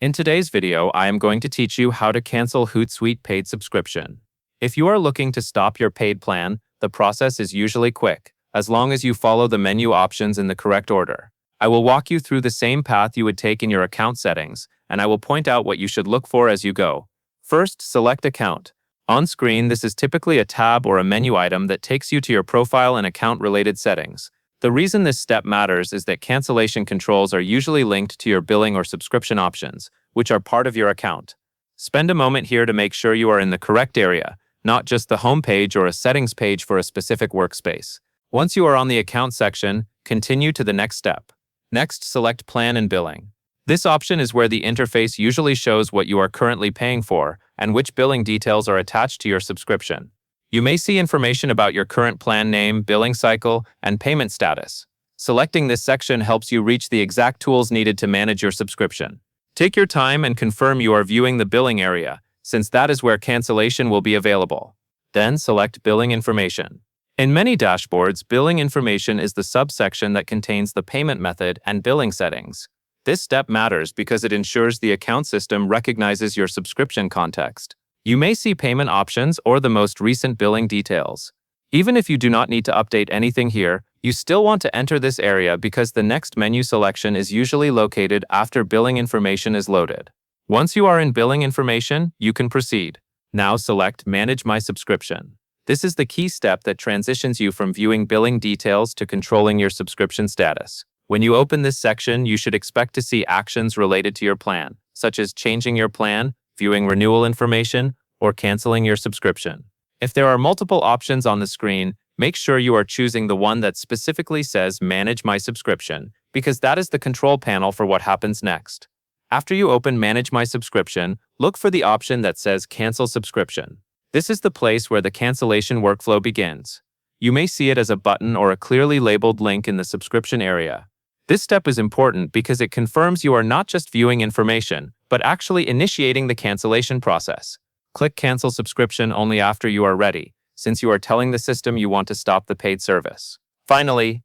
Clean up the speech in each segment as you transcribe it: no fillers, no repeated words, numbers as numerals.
In today's video, I am going to teach you how to cancel Hootsuite paid subscription. If you are looking to stop your paid plan, the process is usually quick, as long as you follow the menu options in the correct order. I will walk you through the same path you would take in your account settings, and I will point out what you should look for as you go. First, select Account. On screen, this is typically a tab or a menu item that takes you to your profile and account-related settings. The reason this step matters is that cancellation controls are usually linked to your billing or subscription options, which are part of your account. Spend a moment here to make sure you are in the correct area, not just the home page or a settings page for a specific workspace. Once you are on the account section, continue to the next step. Next, select Plan and Billing. This option is where the interface usually shows what you are currently paying for and which billing details are attached to your subscription. You may see information about your current plan name, billing cycle, and payment status. Selecting this section helps you reach the exact tools needed to manage your subscription. Take your time and confirm you are viewing the billing area, since that is where cancellation will be available. Then select Billing Information. In many dashboards, billing information is the subsection that contains the payment method and billing settings. This step matters because it ensures the account system recognizes your subscription context. You may see payment options or the most recent billing details. Even if you do not need to update anything here, you still want to enter this area because the next menu selection is usually located after billing information is loaded. Once you are in billing information, you can proceed. Now select Manage My Subscription. This is the key step that transitions you from viewing billing details to controlling your subscription status. When you open this section, you should expect to see actions related to your plan, such as changing your plan, viewing renewal information, or canceling your subscription. If there are multiple options on the screen, make sure you are choosing the one that specifically says Manage My Subscription, because that is the control panel for what happens next. After you open Manage My Subscription, look for the option that says Cancel Subscription. This is the place where the cancellation workflow begins. You may see it as a button or a clearly labeled link in the subscription area. This step is important because it confirms you are not just viewing information, but actually initiating the cancellation process. Click Cancel Subscription only after you are ready, since you are telling the system you want to stop the paid service. Finally,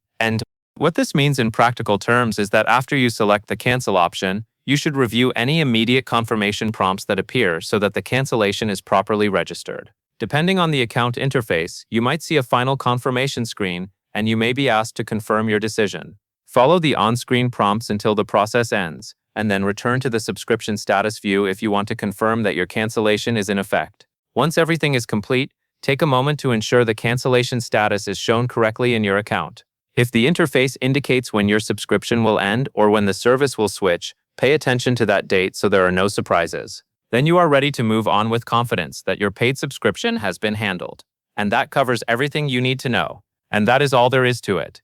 what this means in practical terms is that after you select the Cancel option, you should review any immediate confirmation prompts that appear so that the cancellation is properly registered. Depending on the account interface, you might see a final confirmation screen, and you may be asked to confirm your decision. Follow the on-screen prompts until the process ends, and then return to the subscription status view if you want to confirm that your cancellation is in effect. Once everything is complete, take a moment to ensure the cancellation status is shown correctly in your account. If the interface indicates when your subscription will end or when the service will switch, pay attention to that date so there are no surprises. Then you are ready to move on with confidence that your paid subscription has been handled. And that covers everything you need to know. And that is all there is to it.